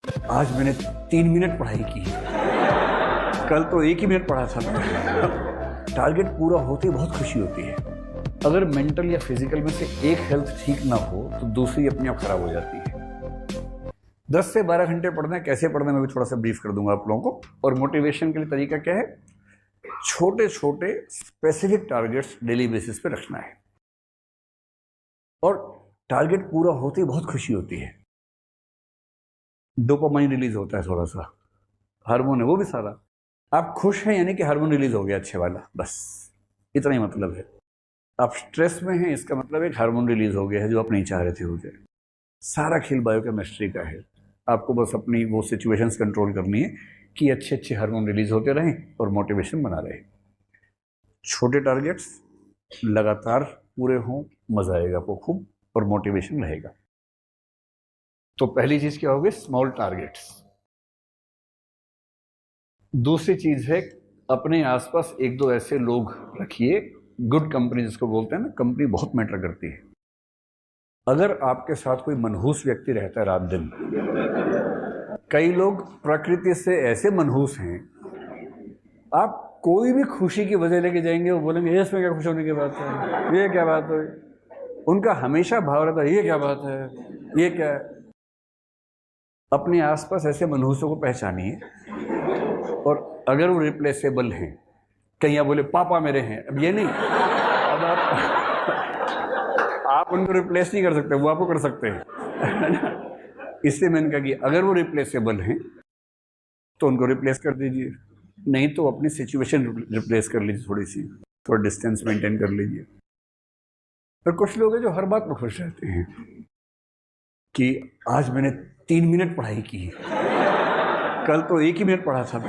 आज मैंने 3 मिनट पढ़ाई की, कल तो 1 ही मिनट पढ़ा था। टारगेट पूरा होते ही बहुत खुशी होती है। अगर मेंटल या फिजिकल में से एक हेल्थ ठीक ना हो तो दूसरी अपने आप खराब हो जाती है। 10 से 12 घंटे पढ़ना है, कैसे पढ़ना है मैं भी थोड़ा सा ब्रीफ कर दूंगा आप लोगों को। और मोटिवेशन के लिए तरीका क्या है, छोटे छोटे स्पेसिफिक टारगेट्स डेली बेसिस पे रखना है। और टारगेट पूरा होते ही बहुत खुशी होती है, डोपामाइन रिलीज होता है, थोड़ा सा हार्मोन है वो भी सारा। आप खुश हैं यानी कि हार्मोन रिलीज हो गया अच्छे वाला, बस इतना ही मतलब है। आप स्ट्रेस में हैं इसका मतलब एक हार्मोन रिलीज हो गया है जो आप नहीं चाह रहे थे हो जाए। सारा खेल बायोकेमिस्ट्री का है। आपको बस अपनी वो सिचुएशंस कंट्रोल करनी है कि अच्छे अच्छे हार्मोन रिलीज होते रहें और मोटिवेशन बना रहे। छोटे टारगेट्स लगातार पूरे हों, मजा आएगा आपको खूब और मोटिवेशन रहेगा। तो पहली चीज क्या होगी, स्मॉल टारगेट्स। दूसरी चीज है अपने आसपास एक दो ऐसे लोग रखिए, गुड कंपनी जिसको बोलते हैं ना, कंपनी बहुत मैटर करती है। अगर आपके साथ कोई मनहूस व्यक्ति रहता है रात दिन, कई लोग प्रकृति से ऐसे मनहूस हैं, आप कोई भी खुशी की वजह लेके जाएंगे वो बोलेंगे इसमें क्या खुश होने की बात है, ये क्या बात है। उनका हमेशा भाव रहता है ये क्या बात है, ये क्या है। अपने आसपास ऐसे मनहूसों को पहचानिए, और अगर वो रिप्लेसेबल हैं, कहीं आप बोले पापा मेरे हैं, अब ये नहीं, अब आप उनको रिप्लेस नहीं कर सकते, वो आपको कर सकते हैं। इसलिए मैंने कहा कि अगर वो रिप्लेसेबल हैं तो उनको रिप्लेस कर दीजिए, नहीं तो अपनी सिचुएशन रिप्लेस कर लीजिए, थोड़ा डिस्टेंस मेंटेन कर लीजिए। और कुछ लोग हैं जो हर बात में खुश रहते हैं कि आज मैंने 3 मिनट पढ़ाई की, कल तो 1 ही मिनट पढ़ा था।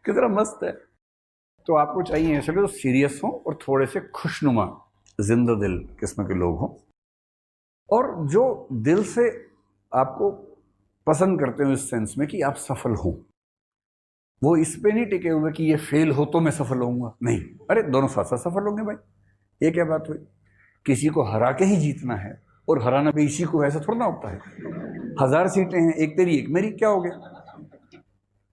कितना मस्त है। तो आपको चाहिए ऐसे लोग सीरियस हों और थोड़े से खुशनुमा जिंदा दिल किस्म के लोग हों, और जो दिल से आपको पसंद करते हो इस सेंस में कि आप सफल हो। वो इस पे नहीं टिके हुए कि ये फेल हो तो मैं सफल होऊंगा, नहीं, अरे दोनों साथ साथ सफल होंगे भाई, ये क्या बात हुई। किसी को हरा के ही जीतना है, और हराना भी इसी को, ऐसा थोड़ा ना होता है। 1000 सीटें हैं, एक तेरी एक मेरी, क्या हो गया।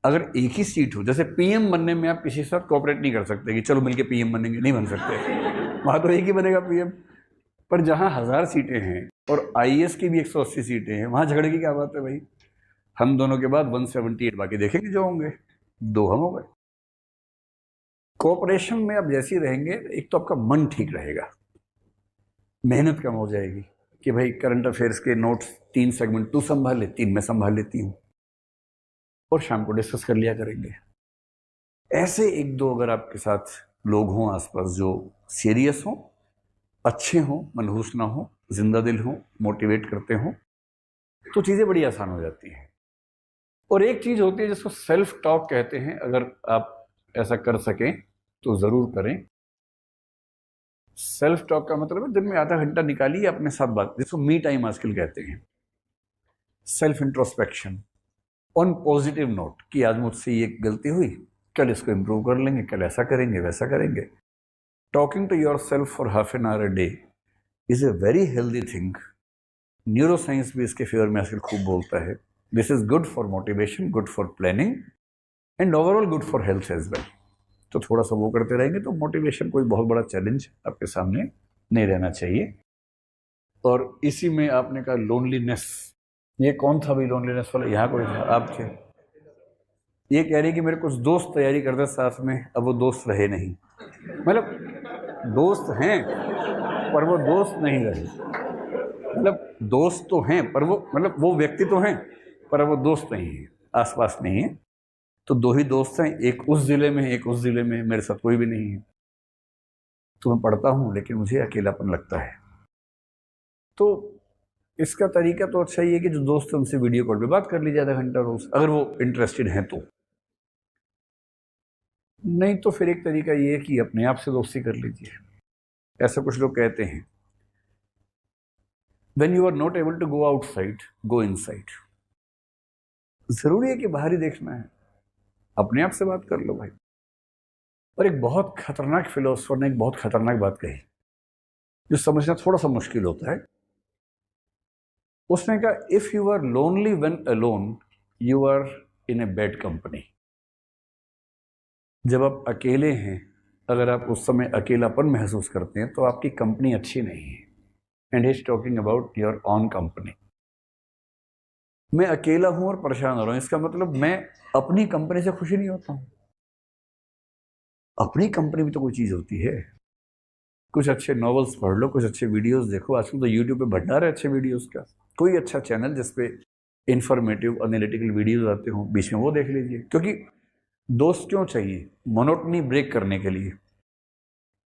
अगर एक ही सीट हो, जैसे पीएम बनने में आप किसी के साथ कोऑपरेट नहीं कर सकते कि चलो मिलके पीएम बनेंगे, नहीं बन सकते, वहां तो एक ही बनेगा पीएम। पर जहां 1000 सीटें हैं और आईएएस की भी 180 सीटें हैं, वहां झगड़े की क्या बात है भाई। हम दोनों के बाद 178 बाकी देखेंगे जो होंगे, 2 हम हो गए। कोऑपरेशन में आप जैसे ही रहेंगे, एक तो आपका मन ठीक रहेगा, मेहनत कम हो जाएगी कि भाई करंट अफेयर्स के नोट्स 3 सेगमेंट तू संभाल ले, 3 मैं संभाल लेती हूँ, और शाम को डिस्कस कर लिया करेंगे। ऐसे एक दो अगर आपके साथ लोग हों आसपास जो सीरियस हों, अच्छे हों, मनहूस ना हो, जिंदा दिल हों, मोटिवेट करते हों, तो चीज़ें बड़ी आसान हो जाती हैं। और एक चीज़ होती है जिसको सेल्फ टॉक कहते हैं, अगर आप ऐसा कर सकें तो ज़रूर करें। सेल्फ टॉक का मतलब है दिन में आधा घंटा निकालिए अपने साथ बात, जिसको मी टाइम आजकल कहते हैं। Self introspection on positive note कि आज मुझसे ये गलती हुई, कल इसको इंप्रूव कर लेंगे, कल ऐसा करेंगे वैसा करेंगे। Talking to yourself for half an hour a day is a very healthy thing. Neuroscience भी इसके फेवर में आजकल खूब बोलता है। This is good for motivation, good for planning, and overall good for health as well. तो थोड़ा सा वो करते रहेंगे तो मोटिवेशन कोई बहुत बड़ा चैलेंज आपके सामने नहीं रहना चाहिए। और इसी में आपने कहा लोनलीनेस, ये कौन था भाई लोनलीनेस वाला, यहाँ कोई था, आप थे। ये कह रही कि मेरे कुछ दोस्त तैयारी करते साथ में, अब वो दोस्त रहे नहीं। मतलब दोस्त हैं पर वो दोस्त नहीं रहे, मतलब दोस्त तो हैं पर वो, मतलब वो व्यक्ति तो हैं पर वो दोस्त नहीं है, आसपास नहीं है। तो 2 ही दोस्त हैं, एक उस जिले में, एक उस जिले में, मेरे साथ कोई भी नहीं है। तो मैं पढ़ता हूँ लेकिन मुझे अकेलापन लगता है। तो इसका तरीका तो अच्छा ही है कि जो दोस्त है उनसे वीडियो कॉल पे बात कर लीजिए आधा घंटा रोज, अगर वो इंटरेस्टेड हैं तो। नहीं तो फिर एक तरीका ये है कि अपने आप से दोस्ती कर लीजिए। ऐसा कुछ लोग कहते हैं, when you are not able to go outside, go inside. जरूरी है कि बाहर ही देखना है, अपने आप से बात कर लो भाई। और एक बहुत खतरनाक फिलोसफर ने एक बहुत खतरनाक बात कही, जो समझना थोड़ा सा मुश्किल होता है। उसने कहा if you are lonely when alone you are in a bad company. जब आप अकेले हैं, अगर आप उस समय अकेलापन महसूस करते हैं तो आपकी कंपनी अच्छी नहीं है। And he is talking about your on company. मैं अकेला हूं और परेशान हो रहा हूं, इसका मतलब मैं अपनी कंपनी से खुशी नहीं होता हूं। अपनी कंपनी में तो कोई चीज होती है। कुछ अच्छे नॉवेल्स पढ़ लो, कुछ अच्छे वीडियोस देखो। आजकल तो यूट्यूब पे भंडार है अच्छे वीडियोस का। कोई अच्छा चैनल जिसपे इंफॉर्मेटिव एनालिटिकल वीडियोस आते हो, बीच में वो देख लीजिए। क्योंकि दोस्त क्यों चाहिए? मोनोटनी ब्रेक करने के लिए।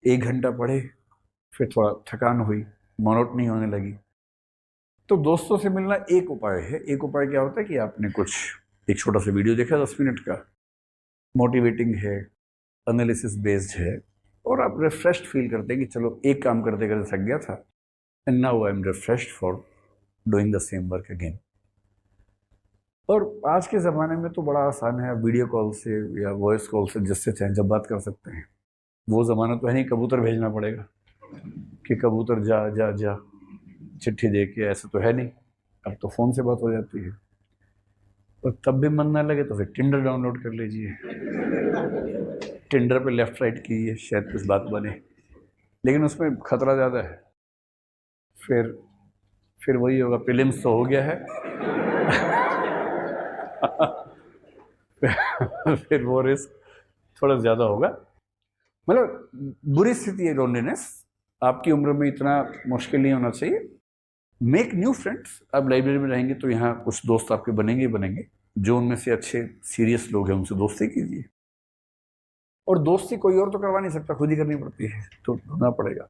1 घंटा पढ़े, फिर थोड़ा थकान हुई, मोनोटनी होने लगी, तो दोस्तों से मिलना एक उपाय है। एक उपाय क्या होता है कि आपने कुछ एक छोटा सा वीडियो देखा 10 मिनट का, मोटिवेटिंग है, एनालिसिस बेस्ड है, और आप रिफ्रेश्ड फील करते हैं कि चलो एक काम करते करते थक गया था, and now I am refreshed for doing the same work again. और आज के ज़माने में तो बड़ा आसान है, वीडियो कॉल से या वॉइस कॉल से जिससे चाहे जब बात कर सकते हैं। वो ज़माना तो है नहीं कबूतर भेजना पड़ेगा कि कबूतर जा जा जा चिट्ठी दे के, ऐसा तो है नहीं। अब तो फ़ोन से बात हो जाती है। और तब भी मन ना लगे तो फिर टिंडर डाउनलोड कर लीजिए। टिंडर पे लेफ्ट राइट कीजिए, शायद कुछ बात बने, लेकिन उसमें खतरा ज़्यादा है। फिर वही होगा, प्रीलिम्स तो हो गया है। फिर वो रिस्क थोड़ा ज़्यादा होगा। मतलब बुरी स्थिति है लोनलीनेस। आपकी उम्र में इतना मुश्किल नहीं होना चाहिए। Make new friends. आप लाइब्रेरी में रहेंगे तो यहाँ कुछ दोस्त आपके बनेंगे ही बनेंगे। जो उनमें से अच्छे सीरियस लोग हैं उनसे दोस्ती कीजिए। और दोस्ती कोई और तो करवा नहीं सकता, खुद ही करनी पड़ती है, तो ढूंढना पड़ेगा।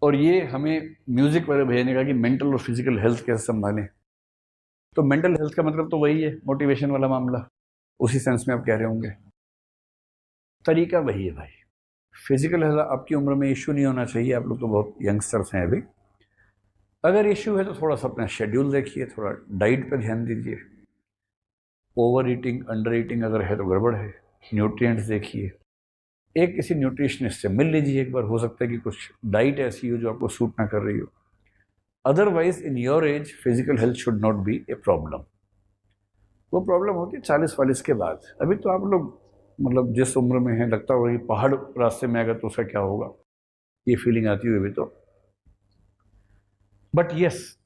और ये हमें म्यूजिक वगैरह भेजने का कि मेंटल और फिजिकल हेल्थ कैसे संभालें। तो मेंटल हेल्थ का मतलब तो वही है, मोटिवेशन वाला मामला। उसी सेंस में आप कह रहे होंगे। तरीका वही है भाई। फिजिकल हेल्थ आपकी उम्र में इश्यू नहीं होना चाहिए। आप लोग तो बहुत यंगस्टर्स हैं अभी। अगर इश्यू है तो थोड़ा सा अपना शेड्यूल देखिए, थोड़ा डाइट पे ध्यान दीजिए। ओवर ईटिंग, अंडर ईटिंग अगर है तो गड़बड़ है। न्यूट्रिएंट्स देखिए। एक किसी न्यूट्रिशनिस्ट से मिल लीजिए एक बार। हो सकता है कि कुछ डाइट ऐसी हो जो आपको सूट ना कर रही हो। Otherwise in your age physical health should not be a problem. वो प्रॉब्लम होती है 40-40 के बाद। अभी तो आप लोग मतलब जिस उम्र में है, लगता होगा कि पहाड़ रास्ते में आएगा तो उसका क्या होगा, ये फीलिंग आती हुई अभी तो। बट यस,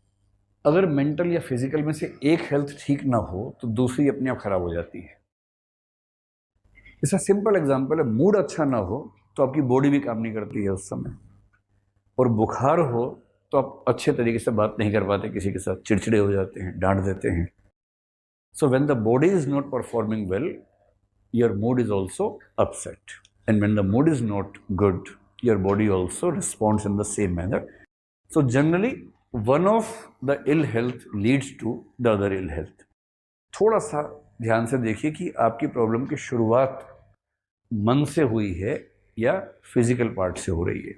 अगर मेंटल या फिजिकल में से एक हेल्थ ठीक ना हो तो दूसरी अपने आप खराब हो जाती है। इसका सिंपल एग्जांपल है, मूड अच्छा ना हो तो आपकी बॉडी भी काम नहीं करती है उस समय। और बुखार हो तो आप अच्छे तरीके से बात नहीं कर पाते किसी के साथ, चिड़चिड़े हो जाते हैं, डांट देते हैं। So when the body is not performing well, your mood is also upset, and when the mood is not good, your body also responds in the same manner. So generally one of the ill health leads to the other ill health. थोड़ा सा ध्यान से देखिए कि आपकी problem की शुरुआत मन से हुई है या फिजिकल पार्ट से हो रही है।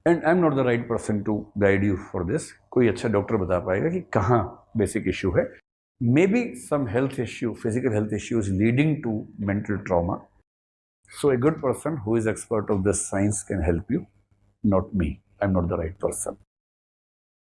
And I am not the right person to guide you for this. कोई अच्छा डॉक्टर बता पाएगा कि कहाँ बेसिक इश्यू है। Maybe some health issue, physical health issue is leading to mental trauma. So a good person who is expert of this science can help you, not me. I am not the right person.